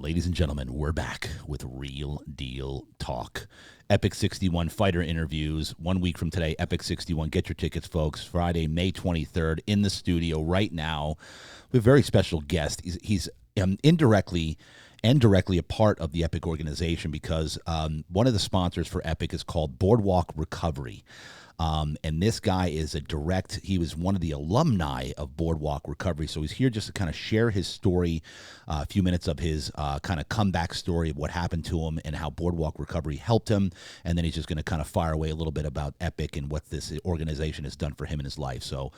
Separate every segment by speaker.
Speaker 1: Ladies and gentlemen, we're back with Real Deal Talk. Epic 61 fighter interviews. 1 week from today, Epic 61. Get your tickets, folks. Friday, May 23rd, in the studio right now. We have a very special guest. He's indirectly and directly a part of the Epic organization because one of the sponsors for Epic is called Boardwalk Recovery. And this guy is he was one of the alumni of Boardwalk Recovery. So he's here just to kind of share his story, a few minutes of his kind of comeback story of what happened to him and how Boardwalk Recovery helped him. And then he's just going to kind of fire away a little bit about Epic and what this organization has done for him in his life. So,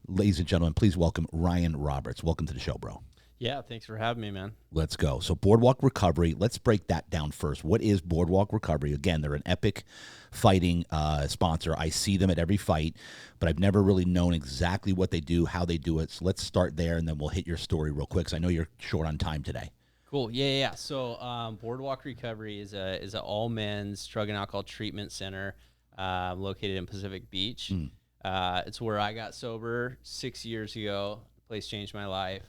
Speaker 1: ladies and gentlemen, please welcome Ryan Roberts. Welcome to the show, bro.
Speaker 2: Yeah, thanks for having me, man.
Speaker 1: Let's go. So Boardwalk Recovery, let's break that down first. What is Boardwalk Recovery? Again, they're an Epic fighting sponsor. I see them at every fight, but I've never really known exactly what they do, how they do it. So let's start there, and then we'll hit your story real quick, because I know you're short on time today.
Speaker 2: Cool. Yeah. So Boardwalk Recovery is an all-men's drug and alcohol treatment center located in Pacific Beach. It's where I got sober 6 years ago. The place changed my life.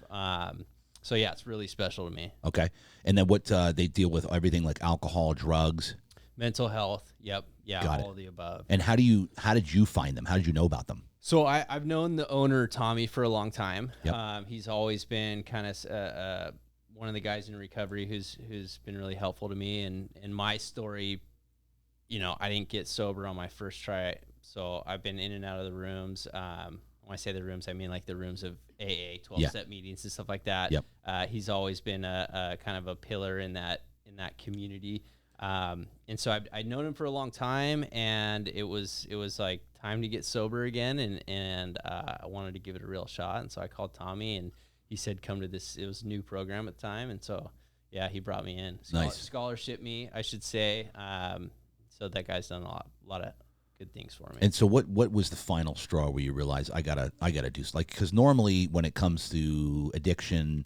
Speaker 2: So, yeah, it's really special to me.
Speaker 1: Okay. And then what they deal with, everything like alcohol, drugs?
Speaker 2: Mental health. Yep. Yeah,
Speaker 1: Got
Speaker 2: all
Speaker 1: it.
Speaker 2: of the above.
Speaker 1: And how did you find them? How did you know about them?
Speaker 2: So I've known the owner, Tommy, for a long time.
Speaker 1: Yep.
Speaker 2: He's always been kind of one of the guys in recovery who's been really helpful to me. And my story, I didn't get sober on my first try. So I've been in and out of the rooms. When I say the rooms, I mean like the rooms of AA, 12-step meetings and stuff like that.
Speaker 1: Yep.
Speaker 2: He's always been a kind of a pillar in that community. And so I'd known him for a long time, and it was like time to get sober again, and I wanted to give it a real shot. And so I called Tommy, and he said, come to this. It was a new program at the time. And so, yeah, he brought me in.
Speaker 1: Nice.
Speaker 2: Scholarship me, I should say. So that guy's done a lot of good things for me.
Speaker 1: And so what was the final straw where you realized I gotta do, like, because normally when it comes to addiction,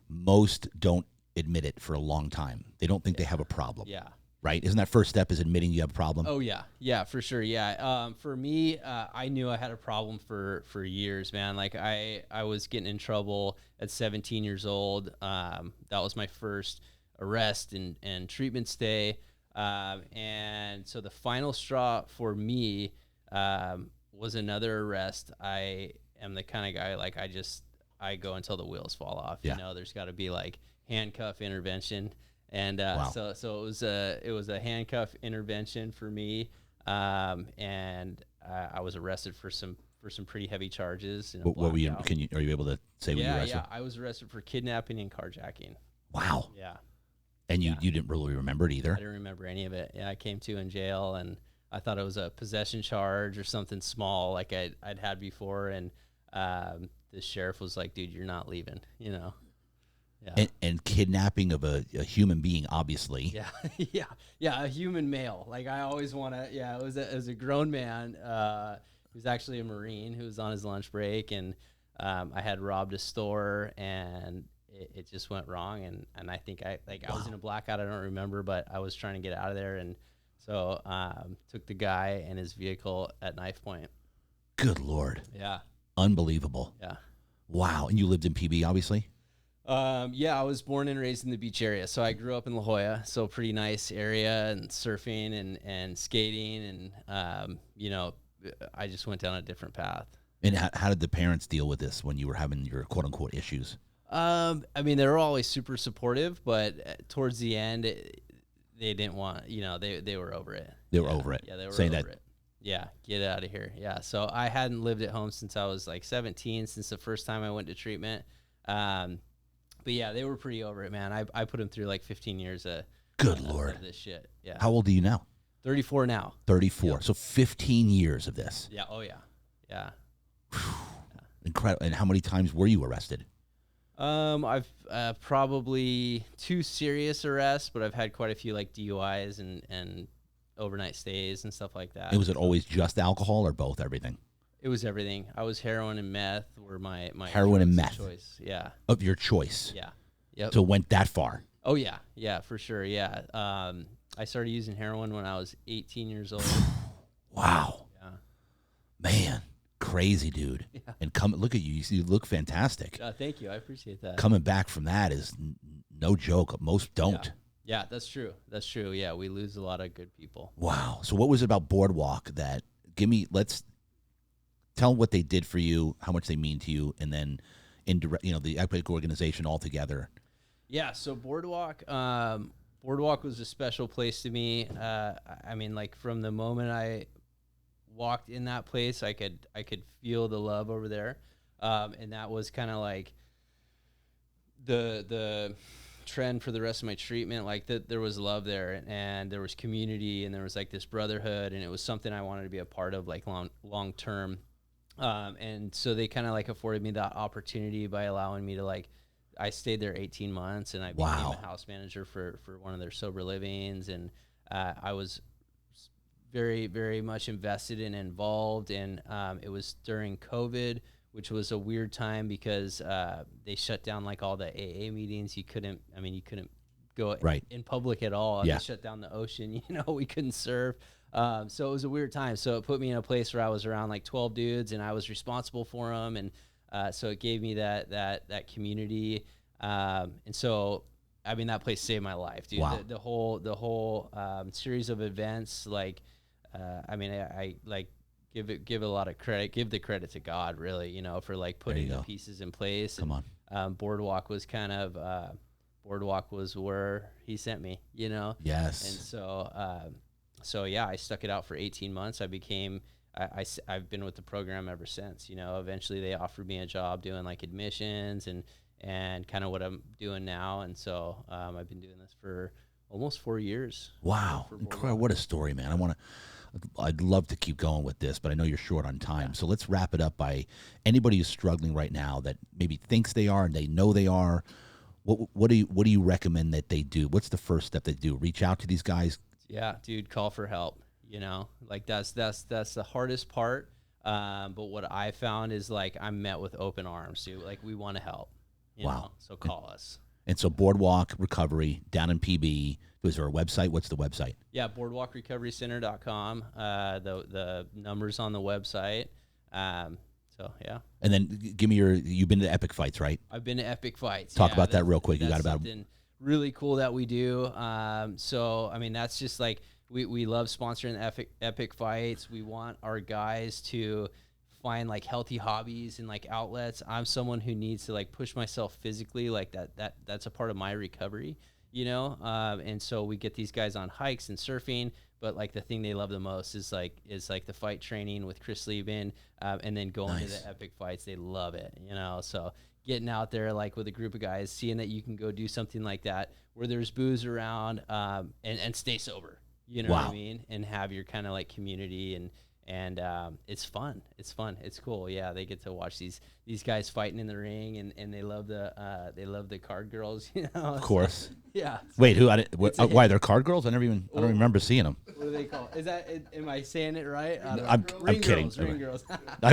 Speaker 1: most don't admit it for a long time. They don't think they have a problem.
Speaker 2: Yeah.
Speaker 1: Right? Isn't that first step is admitting you have a problem?
Speaker 2: Oh yeah. Yeah, for sure. Yeah. For me, I knew I had a problem for years, man. Like I was getting in trouble at 17 years old. That was my first arrest and treatment stay. And so the final straw for me was another arrest. I am the kind of guy, like, I go until the wheels fall off.
Speaker 1: Yeah.
Speaker 2: There's got to be like handcuff intervention. And
Speaker 1: Wow.
Speaker 2: so it was a handcuff intervention for me. And I was arrested for some pretty heavy charges.
Speaker 1: What were you? Are you able to say what you were arrested?
Speaker 2: Yeah, I was arrested for kidnapping and carjacking.
Speaker 1: Wow.
Speaker 2: Yeah.
Speaker 1: And you didn't really remember it either?
Speaker 2: I didn't remember any of it. Yeah, I came to in jail, and I thought it was a possession charge or something small like I'd had before. And the sheriff was like, dude, you're not leaving, Yeah.
Speaker 1: And kidnapping of a human being, obviously.
Speaker 2: Yeah, a human male. Like I always want to. Yeah, it was a grown man who was actually a Marine who was on his lunch break, and I had robbed a store, and it just went wrong, and I think I was in a blackout. I don't remember, but I was trying to get out of there, and so took the guy and his vehicle at knife point.
Speaker 1: Good Lord.
Speaker 2: Yeah.
Speaker 1: Unbelievable.
Speaker 2: Yeah.
Speaker 1: Wow. And you lived in PB, obviously?
Speaker 2: Yeah, I was born and raised in the beach area. So I grew up in La Jolla, so pretty nice area, and surfing and skating, and I just went down a different path.
Speaker 1: And how did the parents deal with this when you were having your quote unquote issues?
Speaker 2: I mean, they were always super supportive, but towards the end, they didn't want, they were over it.
Speaker 1: They were over it.
Speaker 2: Yeah, they were
Speaker 1: saying
Speaker 2: over it. Yeah, get out of here. Yeah, so I hadn't lived at home since I was like 17, since the first time I went to treatment. But yeah, they were pretty over it, man. I put them through like 15 years of
Speaker 1: Good Lord.
Speaker 2: of this shit. Yeah.
Speaker 1: How old are you now?
Speaker 2: 34 now.
Speaker 1: 34.
Speaker 2: Yep.
Speaker 1: So 15 years of this.
Speaker 2: Yeah. Oh yeah. Yeah.
Speaker 1: Incredible. And how many times were you arrested?
Speaker 2: I've probably 2 serious arrests, but I've had quite a few like DUIs and overnight stays and stuff like that.
Speaker 1: And was it always just alcohol or both, everything?
Speaker 2: It was everything. I was heroin and meth were my
Speaker 1: heroin and meth
Speaker 2: choice. Yeah.
Speaker 1: Of your choice.
Speaker 2: Yeah. Yep.
Speaker 1: So it went that far.
Speaker 2: Oh yeah. Yeah, for sure. Yeah. I started using heroin when I was 18 years old.
Speaker 1: Wow.
Speaker 2: Yeah.
Speaker 1: Man, crazy dude.
Speaker 2: Yeah.
Speaker 1: And look at you. You look fantastic.
Speaker 2: Thank you. I appreciate that.
Speaker 1: Coming back from that is No joke. Most don't.
Speaker 2: Yeah, that's true. That's true. Yeah, we lose a lot of good people.
Speaker 1: Wow. So what was it about Boardwalk that let's tell what they did for you, how much they mean to you, and then indirect, the Epic organization altogether.
Speaker 2: Yeah, so Boardwalk was a special place to me. I mean, like from the moment I walked in that place, I could feel the love over there, and that was kind of like the trend for the rest of my treatment. Like there was love there, and there was community, and there was like this brotherhood, and it was something I wanted to be a part of, like long term. And so they kind of like afforded me that opportunity by allowing me to I stayed there 18 months, and I became a house manager for one of their sober livings, and I was very, very much invested and involved. And it was during COVID, which was a weird time because they shut down like all the AA meetings. You couldn't go in public at all.
Speaker 1: Yeah.
Speaker 2: They shut down the ocean. We couldn't serve. So it was a weird time. So it put me in a place where I was around like 12 dudes, and I was responsible for them. And so it gave me that community. And so, I mean, that place saved my life, dude.
Speaker 1: Wow.
Speaker 2: The whole series of events, I give a lot of credit, give the credit to God, really, for like putting the pieces in place.
Speaker 1: Come
Speaker 2: on. Boardwalk was Boardwalk was where he sent me,
Speaker 1: Yes.
Speaker 2: And so yeah, I stuck it out for 18 months. I've been with the program ever since. Eventually they offered me a job doing like admissions and kind of what I'm doing now. And so I've been doing this for almost 4 years.
Speaker 1: Wow. Incredible. What a story, man. I'd love to keep going with this, but I know you're short on time. Yeah. So let's wrap it up by anybody who's struggling right now that maybe thinks they are and they know they are. What do you recommend that they do? What's the first step they do? Reach out to these guys?
Speaker 2: Yeah, dude, call for help. That's the hardest part. But what I found is like I'm met with open arms, dude. Like we want to help.
Speaker 1: Wow.
Speaker 2: So call us.
Speaker 1: And so Boardwalk Recovery down in PB. Is there a website? What's the website?
Speaker 2: Yeah, boardwalkrecoverycenter.com. The numbers on the website. So yeah.
Speaker 1: And then give me you've been to Epic Fights, right?
Speaker 2: I've been to Epic Fights.
Speaker 1: Talk about that real quick. You got about
Speaker 2: something really cool that we do. So I mean, that's just like we love sponsoring Epic Fights. We want our guys to find like healthy hobbies and like outlets. I'm someone who needs to like push myself physically, like that's a part of my recovery, and so we get these guys on hikes and surfing, but like the thing they love the most is like the fight training with Chris Lieben, and then going to the Epic Fights. They love it, so getting out there like with a group of guys, seeing that you can go do something like that where there's booze around, and stay sober, what I mean, and have your kind of like community, and it's fun. It's cool. Yeah, they get to watch these guys fighting in the ring, and they love the card girls.
Speaker 1: Of course.
Speaker 2: So, yeah.
Speaker 1: Wait, why they're card girls? I don't remember seeing them.
Speaker 2: What do they call? Is that? Am I saying it right?
Speaker 1: I'm kidding.
Speaker 2: Ring girls.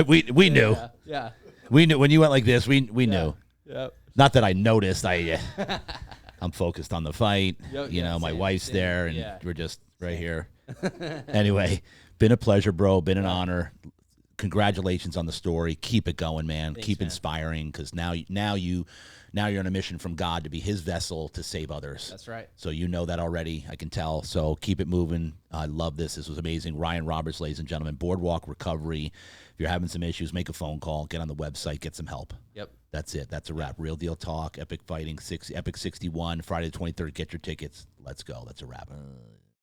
Speaker 1: We knew.
Speaker 2: Yeah.
Speaker 1: We knew when you went like this. We knew.
Speaker 2: Yep.
Speaker 1: Not that I noticed. I'm focused on the fight. My wife's
Speaker 2: same.
Speaker 1: there, and we're just right here. Anyway. Been a pleasure, bro. Been an honor. Congratulations on the story. Keep it going, man.
Speaker 2: Thanks,
Speaker 1: Keep
Speaker 2: man.
Speaker 1: inspiring, because now you're on a mission from God to be His vessel to save others.
Speaker 2: That's right.
Speaker 1: So you know that already. I can tell. So keep it moving. I love this. This was amazing. Ryan Roberts, ladies and gentlemen. Boardwalk Recovery. If you're having some issues, make a phone call. Get on the website. Get some help.
Speaker 2: Yep.
Speaker 1: That's it. That's a wrap. Real Deal Talk. Epic Fighting. Epic 61. Friday the 23rd. Get your tickets. Let's go. That's a wrap.